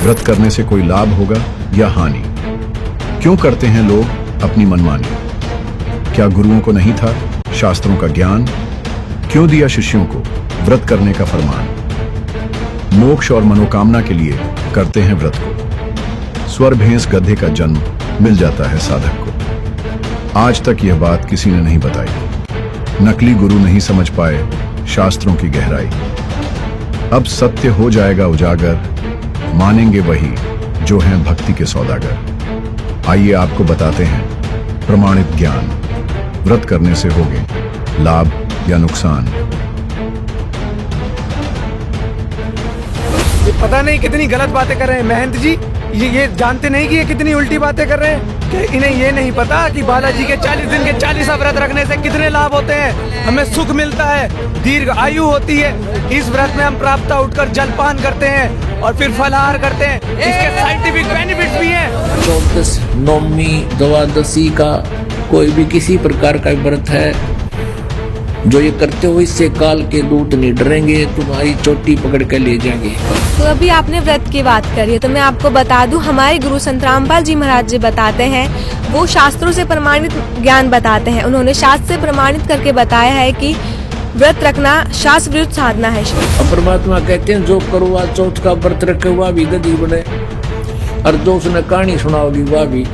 व्रत करने से कोई लाभ होगा या हानि? क्यों करते हैं लोग अपनी मनमानी? क्या गुरुओं को नहीं था शास्त्रों का ज्ञान? क्यों दिया शिष्यों को व्रत करने का फरमान? मोक्ष और मनोकामना के लिए करते हैं व्रत को। स्वर भैंस गधे का जन्म मिल जाता है साधक को। आज तक यह बात किसी ने नहीं बताई। नकली गुरु नहीं समझ पाए शास्त्रों की गहराई। अब सत्य हो जाएगा उजागर, मानेंगे वही जो हैं भक्ति के सौदागर। आइए आपको बताते हैं प्रमाणित ज्ञान। व्रत करने से होगे लाभ या नुकसान? पता नहीं कितनी गलत बातें कर रहे हैं महंत जी। ये जानते नहीं कि ये कितनी उल्टी बातें कर रहे हैं। कि इन्हें ये नहीं पता कि बालाजी के 40 दिन के 40 व्रत रखने से कितने लाभ होते हैं। हमें सुख मिलता है, दीर्घ आयु होती है। इस व्रत में हम प्रातः उठकर जलपान करते हैं और फिर फलाहार करते हैं। इसके साइंटिफिक बेनिफिट्स भी हैं। 14 नौमी द्वादशी का कोई भी किसी प्रकार का व्रत है जो ये करते हो, इससे काल के दूत नहीं डरेंगे, तुम्हारी चोटी पकड़ कर ले जाएंगे। तो अभी आपने व्रत की बात करी है, तो मैं आपको बता दूं, हमारे गुरु संत रामपाल जी महाराज जी बताते हैं, वो शास्त्रों से प्रमाणित ज्ञान बताते हैं। उन्होंने शास्त्र से प्रमाणित करके बताया है कि व्रत रखना शास्त्र विरुद्ध साधना है। परमात्मा कहते हैं जो करवा चौथ का व्रत रखे वह भी गधी बने, और जो उसने कहानी सुनाओगी वह भी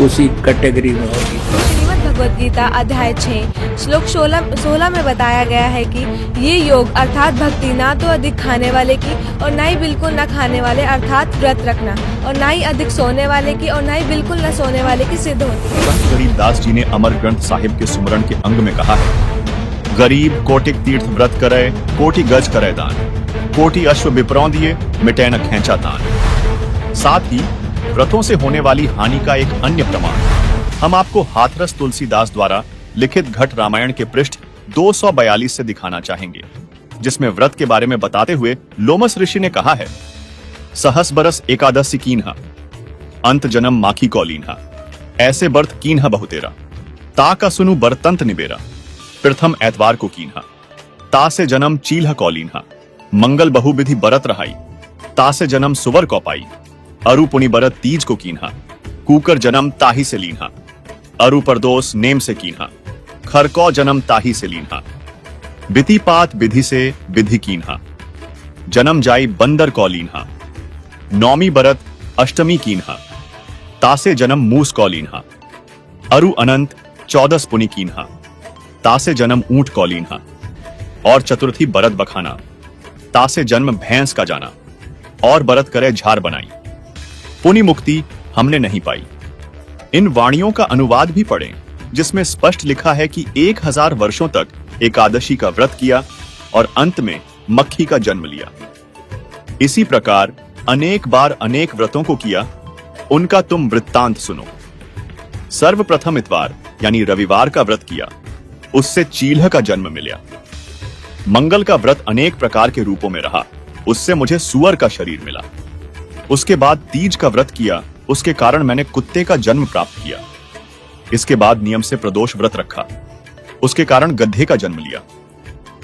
उसी कैटेगरी में होगी। भगवद गीता अध्याय 6 श्लोक 16 में बताया गया है कि ये योग अर्थात भक्ति ना तो अधिक खाने वाले की और ना ही बिल्कुल न खाने वाले अर्थात व्रत रखना, और ना ही अधिक सोने वाले की और ना ही बिल्कुल न सोने वाले की सिद्ध होती है। संत गरीबदास जी ने अमर ग्रंथ साहिब के सुमरण के अंग में कहा है, गरीब कोटिक तीर्थ व्रत करे, कोटि गज करे दान, कोटि अश्व विप्रौं दिए, मिटे न खैंचा तान। साथ ही व्रतों से होने वाली हानि का एक अन्य प्रमाण हम आपको हाथरस तुलसीदास द्वारा लिखित घट रामायण के पृष्ठ 242 से दिखाना चाहेंगे, जिसमें व्रत के बारे में बताते हुए लोमस ऋषि ने कहा है, सहस बरस एकादशी कीन्हा, अंत जन्म माखी कौलीन्हा, ऐसे बर्त कीन्हा बहुतेरा, ता का सुनु बरतंत निबेरा, प्रथम एतवार को कीन्हा, ता से जन्म चील्हा कौलीन्हा, मंगल बहुविधि बरत रहाई, ता से जन्म सुवर कौपाई, अरु पुनि बरत तीज को कीन्हा, कूकर जन्म ताही से लीन्हा, अरु परदोस नेम से कीन्हा, खरकौ जन्म ताही से लीन्हा, बिति पात विधि से विधि कीन्हा, जन्म जाई बंदर कौलीन्हा, नौमी बरत अष्टमी कीन्हा, तासे जन्म मूस कौलीन्हा, अरु अनंत 14 पुनि कीन्हा, तासे जन्म ऊंट कौलीन्हा, और चतुर्थी बरत बखाना, तासे जन्म भैंस का जाना, और बरत करे झार बनाई। पुनि मुक्ति हमने नहीं पाई। इन वाणियों का अनुवाद भी पढ़ें, जिसमें स्पष्ट लिखा है कि 1000 वर्षों तक एकादशी का व्रत किया और अंत में मक्खी का जन्म लिया। इसी प्रकार अनेक बार अनेक व्रतों को किया, उनका तुम वृत्तांत सुनो। सर्वप्रथम इतवार यानी रविवार का व्रत किया, उससे चील्ह का जन्म मिला। मंगल का व्रत अनेक प्रकार के रूपों में रहा, उससे मुझे सुअर का शरीर मिला। उसके बाद तीज का व्रत किया, उसके कारण मैंने कुत्ते का जन्म प्राप्त किया। इसके बाद नियम से प्रदोष व्रत रखा, उसके कारण गधे का जन्म लिया।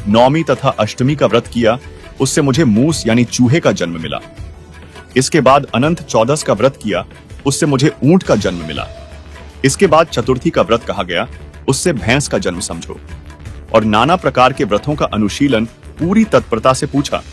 नौमी तथा अष्टमी का व्रत किया, उससे मुझे मूस यानी चूहे का जन्म मिला। इसके बाद अनंत 14 का व्रत किया, उससे मुझे ऊंट का जन्म मिला। इसके बाद चतुर्थी का व्रत कहा गया, उससे भैंस का जन्म समझो। और नाना प्रकार के व्रतों का अनुशीलन पूरी तत्परता से पूछा,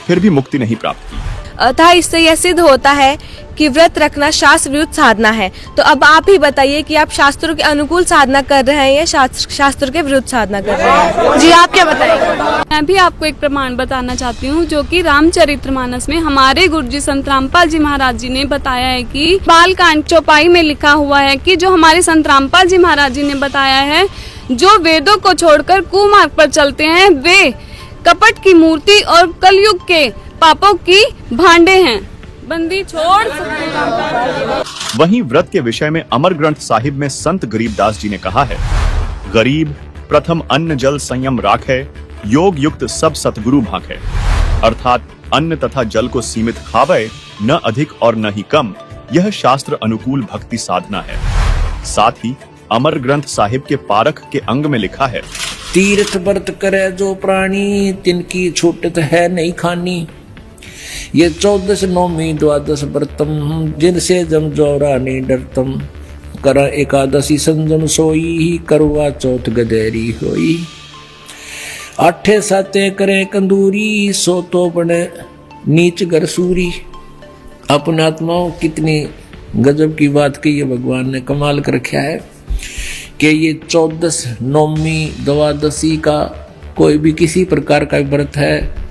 फिर भी मुक्ति नहीं प्राप्त की। अतः इससे यह सिद्ध होता है कि व्रत रखना शास्त्र विरुद्ध साधना है। तो अब आप ही बताइए कि आप शास्त्रों के अनुकूल साधना कर रहे हैं या शास्त्र के विरुद्ध साधना कर रहे हैं? जी आप क्या बताएंगे? मैं भी आपको एक प्रमाण बताना चाहती हूँ, जो कि रामचरितमानस में हमारे गुरुजी संत रामपाल जी महाराज जी ने बताया है कि बालकांड चौपाई में लिखा हुआ है कि जो हमारे संत रामपाल जी महाराज जी ने बताया है, जो वेदों को छोड़कर कुमार्ग पर चलते हैं वे कपट की मूर्ति और कलयुग के पापों की भांडे हैं, बंदी छोड़। वहीं व्रत के विषय में अमर ग्रंथ साहिब में संत गरीबदास जी ने कहा है, गरीब प्रथम अन्न जल संयम राखे, योग युक्त सब सतगुरु भाखे। अर्थात अन्न तथा जल को सीमित खावे, न अधिक और न ही कम, यह शास्त्र अनुकूल भक्ति साधना है। साथ ही अमर ग्रंथ साहिब के पारख के अंग में लिखा है, तीर्थ व्रत करे जो प्राणी, तिनकी छूटत है नहीं खानी। ये 14 नौमी द्वादश व्रतम जिनसे जम जोरा नहीं डरतम कर एकादशी संजम सोई करवा चौथ गदेरी होई 8 साते करे कंदूरी सो तो बने नीच घर सूरी। अपने आत्माओं कितनी गजब की बात की है, भगवान ने कमाल कर रखा है कि ये 14 नौमी द्वादशी का कोई भी किसी प्रकार का व्रत है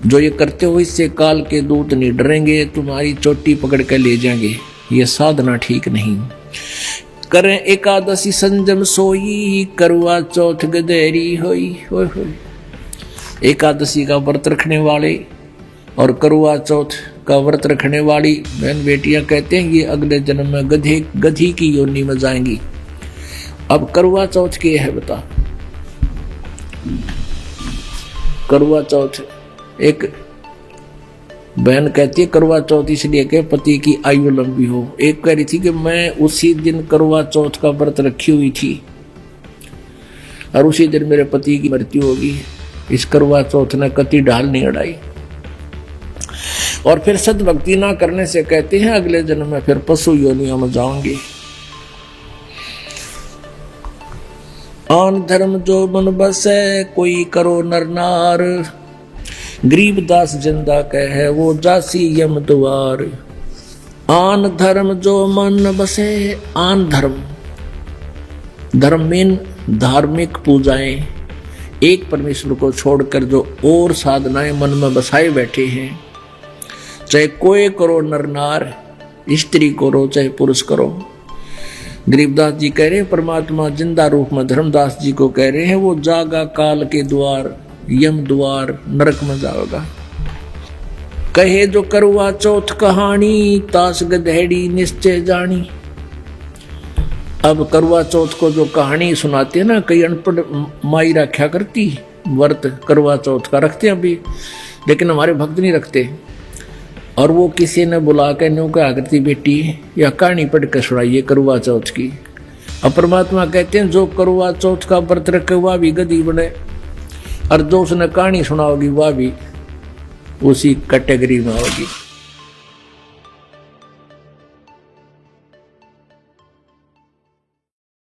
जो ये करते हो इससे काल के दूत नहीं डरेंगे, तुम्हारी चोटी पकड़ कर ले जाएंगे। ये साधना ठीक नहीं। करें एकादशी संजम सोई करवा चौथ गदेरी होई। एकादशी का व्रत रखने वाले और करवा चौथ का व्रत रखने वाली बहन बेटियां कहते हैं ये अगले जन्म में गधी की योनि में जाएंगी। अब करवा चौथ क्या है बता। करवा चौथ एक बहन कहती है करवा चौथ इसलिए कि पति की आयु लंबी हो। एक कह रही थी कि मैं उसी दिन करवा चौथ का व्रत रखी हुई थी और उसी दिन मेरे पति की मृत्यु होगी। इस करवा चौथ ने कति ढाल नहीं अड़ाई। और फिर सद्भक्ति ना करने से कहते हैं अगले जन्म में फिर पशु योनियों में जाओगे। आन धर्म जो मन बसे कोई करो नर नार गरीबदास जिंदा कहे वो जासी यम द्वार। आन धर्म जो मन बसे, आन धर्म में धार्मिक पूजाएं, एक परमेश्वर को छोड़कर जो और साधनाएं मन में बसाए बैठे हैं, चाहे कोई करो नर नार, स्त्री करो चाहे पुरुष करो। गरीबदास जी कह रहे हैं परमात्मा जिंदा रूप में धर्मदास जी को कह रहे हैं वो जागा काल के द्वार यम द्वार नरक में जाओगा। कहे जो करवा चौथ कहानी तास गधेड़ी निश्चय जानी। अब करवा चौथ को जो कहानी सुनाते हैं ना, कई अनपढ़ माई रखा करती व्रत करवा चौथ का रखते हैं अभी, लेकिन हमारे भक्त नहीं रखते। और वो किसी ने बुला के न्यू क्या करती बेटी या कहानी पढ़ कर सुनाइए करवा चौथ की। अब परमात्मा कहते हैं जो करवा चौथ का व्रत रखे वह भी गधी बने और जो उसने कहानी सुनाओगी वह भी उसी कैटेगरी में होगी।